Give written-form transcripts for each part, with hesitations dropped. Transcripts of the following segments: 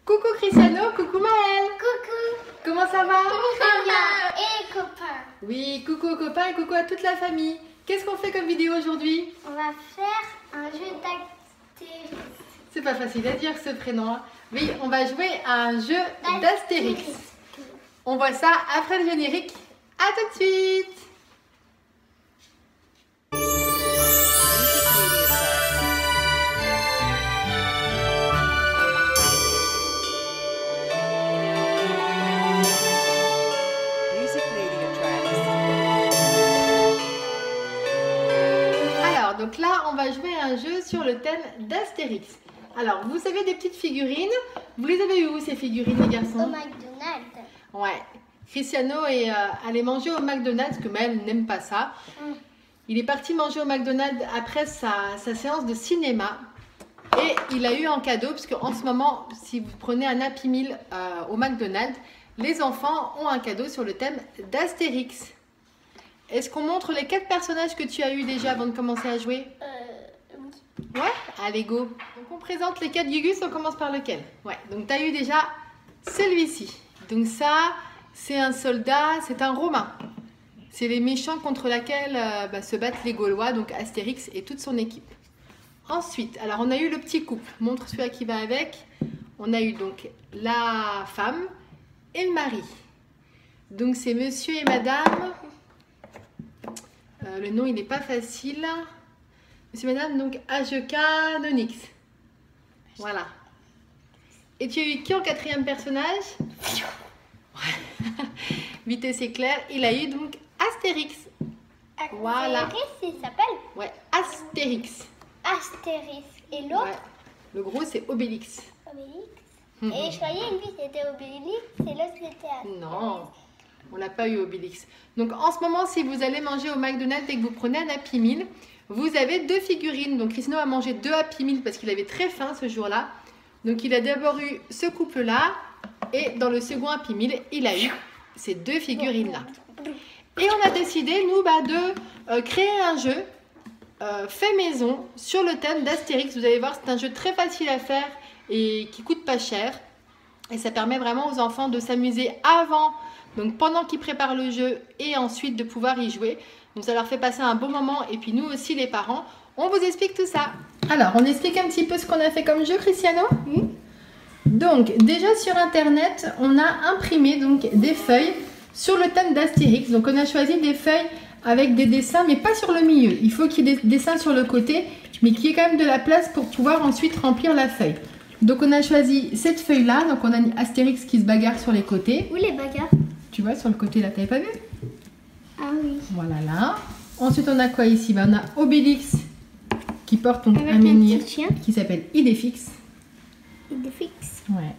Coucou Cristiano, coucou Maëlle. Coucou. Comment ça va? Très bien. Et copains. Oui, coucou aux copains et coucou à toute la famille. Qu'est-ce qu'on fait comme vidéo aujourd'hui? On va faire un jeu d'Astérix. C'est pas facile à dire ce prénom. Hein. Oui, on va jouer à un jeu d'Astérix. On voit ça après le générique. À tout de suite. Donc là, on va jouer à un jeu sur le thème d'Astérix. Alors, vous savez des petites figurines. Vous les avez où ces figurines, les garçons? Au McDonald's. Ouais. Cristiano est allé manger au McDonald's, que Maëlle n'aime pas ça. Il est parti manger au McDonald's après sa séance de cinéma. Et il a eu en cadeau, parce qu'en ce moment, si vous prenez un Happy Meal au McDonald's, les enfants ont un cadeau sur le thème d'Astérix. Est-ce qu'on montre les 4 personnages que tu as eu déjà avant de commencer à jouer? Oui. Ouais? Allez, go. Donc on présente les 4 Gugus, on commence par lequel? Ouais, donc tu as eu déjà celui-ci. Donc ça, c'est un soldat, c'est un Romain. C'est les méchants contre lesquels se battent les Gaulois, donc Astérix et toute son équipe. Ensuite, alors on a eu le petit couple. Montre celui qui va avec. On a eu donc la femme et le mari. Donc c'est monsieur et madame... le nom, il n'est pas facile. Monsieur et madame, donc Ajeka Nonix. Voilà. Et tu as eu qui en 4e personnage? Vitesse éclair. Il a eu donc Astérix. Voilà. Astérix, il s'appelle? Ouais, Astérix. Astérix. Et l'autre? Ouais. Le gros, c'est Obélix. Obélix. Et je croyais lui c'était Obélix et l'autre c'était Astérix. Non. On n'a pas eu Obélix. Donc en ce moment, si vous allez manger au McDonald's et que vous prenez un Happy Meal, vous avez 2 figurines. Donc Cristiano a mangé 2 Happy Meal parce qu'il avait très faim ce jour-là. Donc il a d'abord eu ce couple-là. Et dans le second Happy Meal, il a eu ces 2 figurines-là. Et on a décidé, nous, de créer un jeu fait maison sur le thème d'Astérix. Vous allez voir, c'est un jeu très facile à faire et qui coûte pas cher. Et ça permet vraiment aux enfants de s'amuser avant... Donc pendant qu'ils préparent le jeu et ensuite de pouvoir y jouer. Donc ça leur fait passer un bon moment et puis nous aussi les parents, on vous explique tout ça. Alors on explique un petit peu ce qu'on a fait comme jeu, Cristiano. Donc déjà sur internet, on a imprimé donc des feuilles sur le thème d'Astérix. Donc on a choisi des feuilles avec des dessins mais pas sur le milieu. Il faut qu'il y ait des dessins sur le côté mais qu'il y ait quand même de la place pour pouvoir ensuite remplir la feuille. Donc on a choisi cette feuille là, donc on a Astérix qui se bagarre sur les côtés. Où les bagarres? Tu vois, sur le côté là, t'avais pas vu? Ah oui. Voilà là. Ensuite, on a quoi ici? On a Obélix qui porte donc avec un menhir chien qui s'appelle Idéfix. Idéfix. Ouais.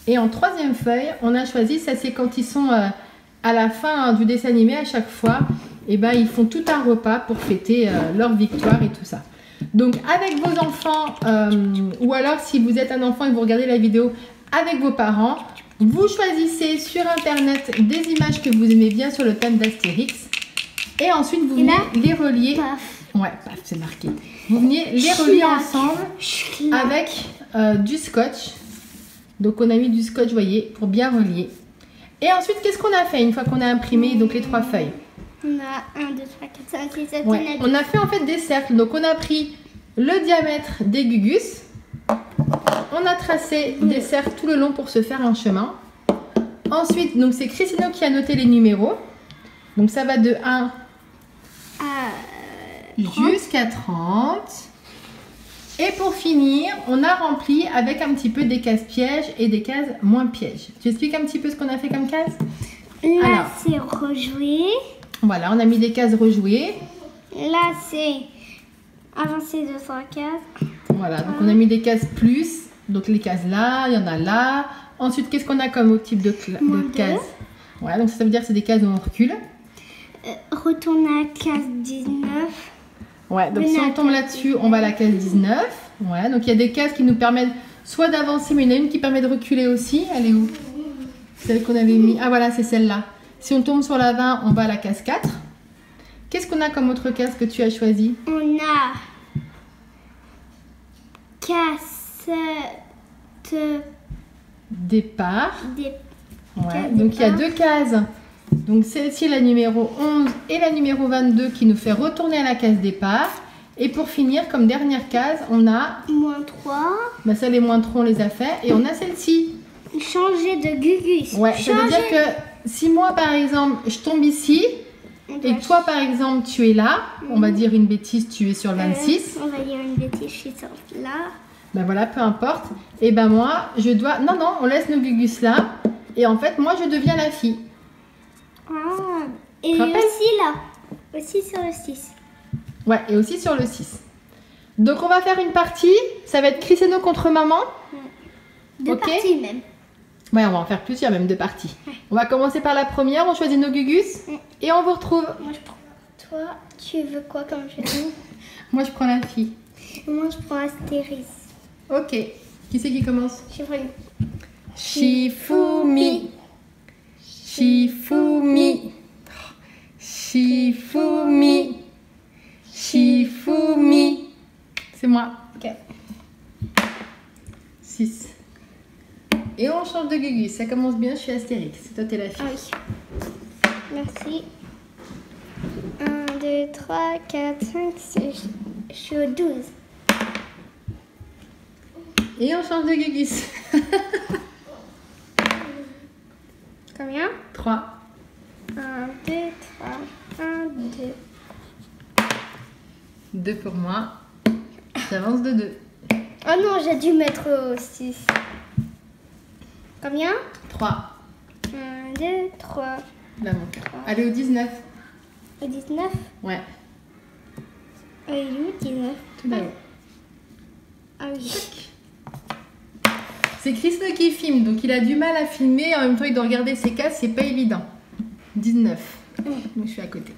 Et en 3e feuille, on a choisi, ça c'est quand ils sont à la fin du dessin animé, à chaque fois, et ils font tout un repas pour fêter leur victoire et tout ça. Donc avec vos enfants, ou alors si vous êtes un enfant et vous regardez la vidéo avec vos parents, vous choisissez sur internet des images que vous aimez bien sur le thème d'Astérix et ensuite vous venez les relier. Paf. Ouais, paf, c'est marqué. Vous venez les relier ensemble avec du scotch. Donc on a mis du scotch, vous voyez, pour bien relier. Et ensuite, qu'est-ce qu'on a fait une fois qu'on a imprimé donc les 3 feuilles? On a 1, 2, 3, 4, 5, 6, 7, Ouais, on a fait en fait des cercles. Donc on a pris le diamètre des Gugus. On a tracé des cercles tout le long pour se faire un chemin. Ensuite, donc c'est Cristiano qui a noté les numéros. Donc ça va de 1 jusqu'à 30. Et pour finir, on a rempli avec un petit peu des cases pièges et des cases moins pièges. Tu expliques un petit peu ce qu'on a fait comme cases? Là, c'est rejouer. Voilà, on a mis des cases rejouées. Là, c'est avancer de 3 cases. Voilà, donc on a mis des cases plus. Donc les cases là, il y en a là. Ensuite, qu'est-ce qu'on a comme autre type de cases? Voilà, donc ça veut dire que c'est des cases où on recule. Retourne à case 19. Ouais, donc si on tombe là-dessus, on va à la case 19. Ouais, donc il y a des cases qui nous permettent soit d'avancer, mais il y en a une qui permet de reculer aussi. Elle est où? Celle qu'on avait mis. Ah voilà, c'est celle-là. Si on tombe sur la 20, on va à la case 4. Qu'est-ce qu'on a comme autre case que tu as choisi? On a cassette départ. Des Ouais, cases donc il y a départ. 2 cases. Donc celle-ci, la numéro 11 et la numéro 22 qui nous fait retourner à la case départ. Et pour finir, comme dernière case, on a, -3. bah ça les moins 3 on les a fait, et on a celle-ci. Changer de Gugus. Ouais, ça veut dire que si moi par exemple je tombe ici, et que toi par exemple tu es là, on va dire une bêtise, tu es sur le 26, On va dire une bêtise, je suis sur là. ben voilà, peu importe, et ben moi je dois, non, on laisse nos Gugus là, et en fait moi je deviens la fille. Ah, et Rappelle. aussi là. Aussi sur le 6. Ouais, et aussi sur le 6. Donc on va faire une partie, ça va être Cristiano contre maman. 2 Ok. parties même. Ouais, on va en faire plusieurs, même 2 parties. On va commencer par la première, on choisit nos Gugus, et on vous retrouve. Moi je prends. Toi, tu veux quoi comme jeu? Moi je prends la fille. Moi je prends Astéris. Ok, qui c'est qui commence? Je prends une. Shifumi. Shifumi. Shifumi. Shifumi. C'est moi. Ok. 6. Et on change de Gugus. Ça commence bien, je suis Astérix. Toi, t'es la fille. Ah oui. Merci. 1, 2, 3, 4, 5, 6. Je suis au 12. Et on change de Gugus. Combien? 3. 1, 2, 3. 1, 2. 2 pour moi. J'avance de 2. Oh non, j'ai dû mettre au 6. Combien? 3. 1, 2, 3. Là, mon cœur. Allez, au 19. Au 19? Ouais, Il est où 19? tout là-haut. Ah oui. C'est Christophe qui filme, donc il a du mal à filmer. En même temps, il doit regarder ses cases, c'est pas évident. 19. Donc je suis à côté.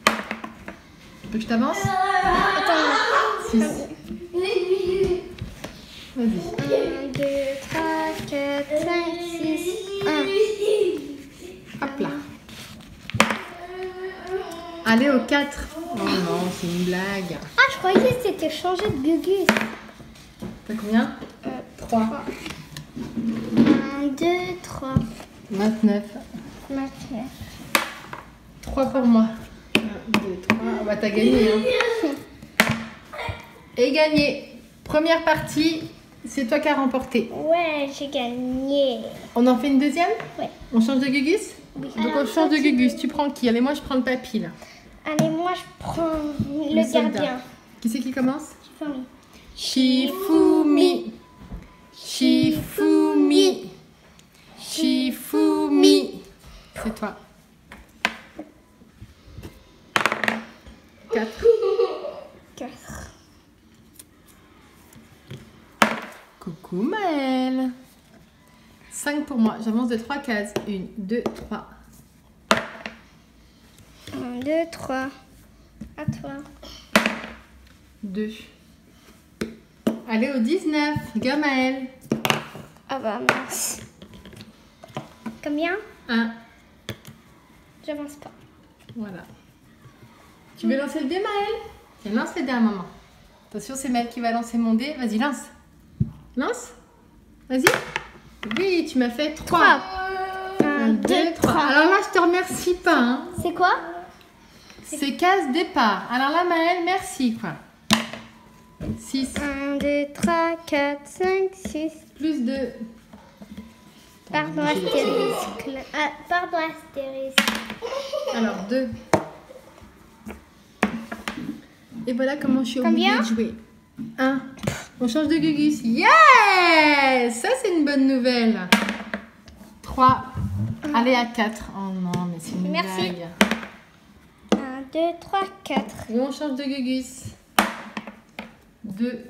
Tu veux que je t'avance? Attends. 6. Vas-y. 1, 2, 3, 4, 5, 6, 1. Hop là. Allez au 4. Oh non, c'est une blague. Ah, je croyais que c'était changé de Gugus. T'as combien? 3. 1, 2, 3. 29. Maintenant. 3 pour moi. 1, 2, 3. Ah bah t'as gagné. Hein. Et gagné. Première partie, c'est toi qui as remporté. Ouais, j'ai gagné. On en fait une deuxième? Ouais. On change de Gugus? Oui. Donc on Alors, change de toi, tu Gugus. Tu prends qui? Allez, moi je prends le papy là. Allez, moi je prends le soldat. gardien. Qui c'est qui commence? Shifumi. Shifumi. Shifumi. Shifumi. C'est toi. 4. 4. Coucou Maëlle. 5 pour moi. J'avance de 3 cases. 1, 2, 3. 1, 2, 3. À toi. 2. Allez au 19. Go Maëlle. Ah bah mince. Combien? 1. J'avance pas. Voilà. Tu veux lancer le dé Maëlle? Tiens, lance le dé à maman. Attention, c'est Maëlle qui va lancer mon dé. Vas-y, lance. Lance. Vas-y. Oui, tu m'as fait 3. 1, 2, 3. Alors là, je te remercie pas. Hein. C'est quoi? C'est case départ. Alors là, Maëlle, merci quoi. 6 1, 2, 3, 4, 5, 6. plus 2. Pardon, astérisque. Ah, pardon, astérisque. Alors 2. Et voilà comment je suis obligée Combien? de jouer. 1. On change de Gugus. Yes! Ça, c'est une bonne nouvelle. 3. Allez à 4. Oh non, mais c'est une Merci. blague. 1, 2, 3, 4. Et on change de Gugus. 2.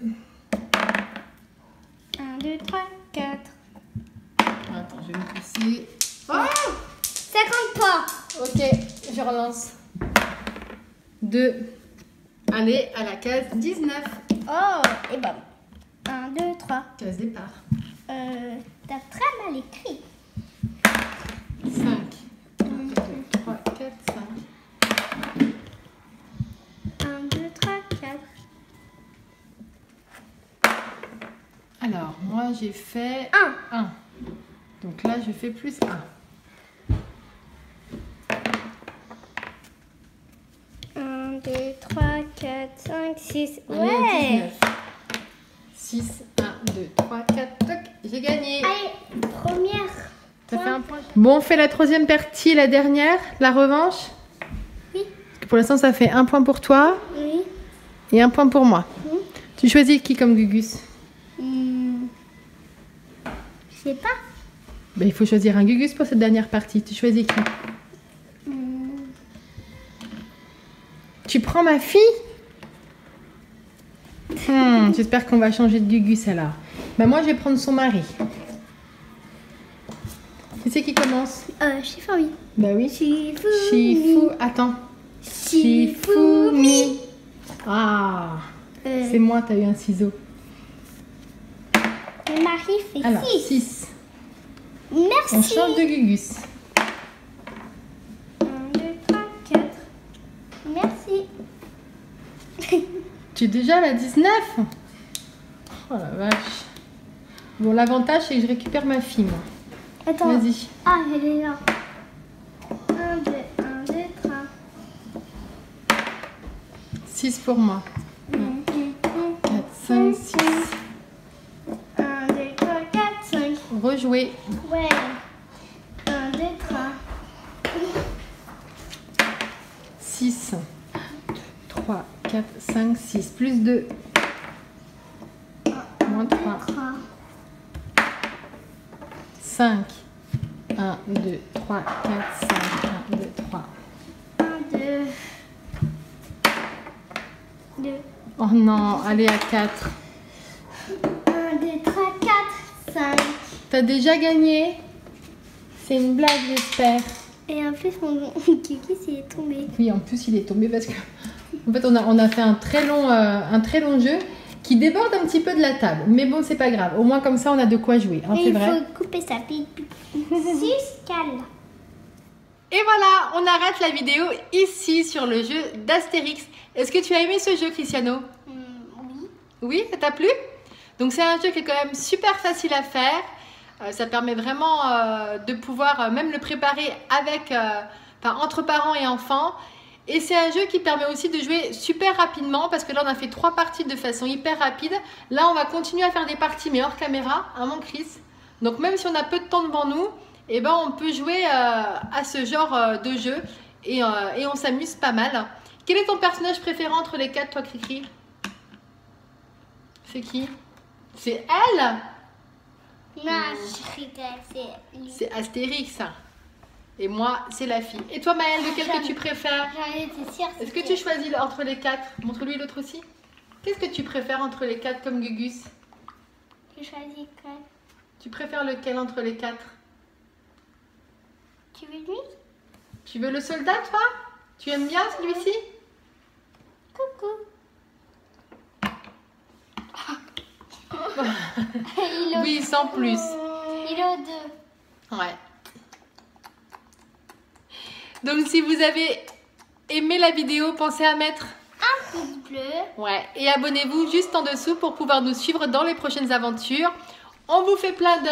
1, 2, 3, 4. Attends, je vais me pousser. Oh! Ça compte pas. Ok, je relance. 2. Allez, à la case 19. Oh, et bam. 1, 2, 3. Case départ. T'as très mal écrit. 5. 1, 2, 3, 4, 5. 1, 2, 3, 4. Alors, moi j'ai fait 1. Donc là, je fais plus 1. 1, 2, 3, 4, 5, 6. Allez, Ouais. 19. 6, 1, 2, 3, 4. Toc, j'ai gagné. Allez, première. Ça fait un point. Bon, on fait la troisième partie, la dernière, la revanche. Oui. Parce que pour l'instant, ça fait un point pour toi Oui. et un point pour moi. Tu choisis qui comme Gugus? Je sais pas. Ben, il faut choisir un Gugus pour cette dernière partie. Tu choisis qui? Tu prends ma fille? J'espère qu'on va changer de Gugus alors. Ben, moi, je vais prendre son mari. Qui c'est qui commence? Shifumi. Ben oui. Shifumi. Attends. Shifumi. Ah, c'est moi, t'as eu un ciseau. Le mari fait Alors, 6. 6. Merci. On change de Gugus. 1, 2, 3, 4. Merci. Tu es déjà à la 19? Oh la vache. Bon, l'avantage, c'est que je récupère ma fille, moi. Attends. Vas-y. Ah, elle est là. 1, 2, 3. 6 pour moi. 4, 5, 6. 1, 2, 3, 4, 5. Rejouer. Ouais. 1, 2, 3. 6. 3, 4, 5, 6. Plus 2. Moins 3. 3. 5. 1, 2, 3, 4, 5. 1, 2, 3. 1, 2. 2. Oh non, allez à 4. 1, 2, 3, 4, 5. T'as déjà gagné? C'est une blague, j'espère. Et en plus, mon kiki s'est tombé. Oui, en plus, il est tombé parce que en fait, on a fait un très long jeu qui déborde un petit peu de la table. Mais bon, c'est pas grave. Au moins, comme ça, on a de quoi jouer. Hein, Et c'est il vrai. faut couper sa pipe. Suscal. Et voilà, on arrête la vidéo ici sur le jeu d'Astérix. Est-ce que tu as aimé ce jeu, Cristiano? Oui. Oui, ça t'a plu? Donc, c'est un jeu qui est quand même super facile à faire. Ça permet vraiment de pouvoir même le préparer avec, entre parents et enfants. Et c'est un jeu qui permet aussi de jouer super rapidement parce que là on a fait 3 parties de façon hyper rapide. Là on va continuer à faire des parties mais hors caméra, hein mon Chris? Donc même si on a peu de temps devant nous, eh ben, on peut jouer à ce genre de jeu et on s'amuse pas mal. Quel est ton personnage préféré entre les 4, toi Cricri? C'est qui? C'est elle? Non, je rigole, c'est Astérix. Et moi, c'est la fille. Et toi, Maëlle, lequel que tu préfères? J'en étais sûre. Est-ce que tu choisis entre les 4? Montre-lui l'autre aussi. Qu'est-ce que tu préfères entre les 4 comme Gugus? Je choisis quoi? Tu préfères lequel entre les 4? Tu veux lui? Tu veux le soldat, toi? Tu aimes bien celui-ci? Coucou. Oui, sans plus. Il est au 2. Ouais. Donc, si vous avez aimé la vidéo, pensez à mettre un pouce bleu. Ouais. Et abonnez-vous juste en dessous pour pouvoir nous suivre dans les prochaines aventures. On vous fait plein de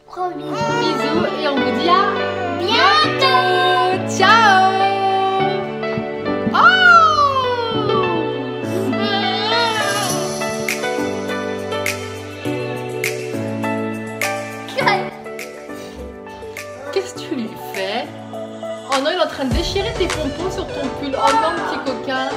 Gros bisous. bisous et on vous dit à bientôt. Ciao. Oh! Qu'est-ce que tu lui fais? Oh non, il est en train de déchirer tes pompons sur ton pull. Oh non, petit coquin.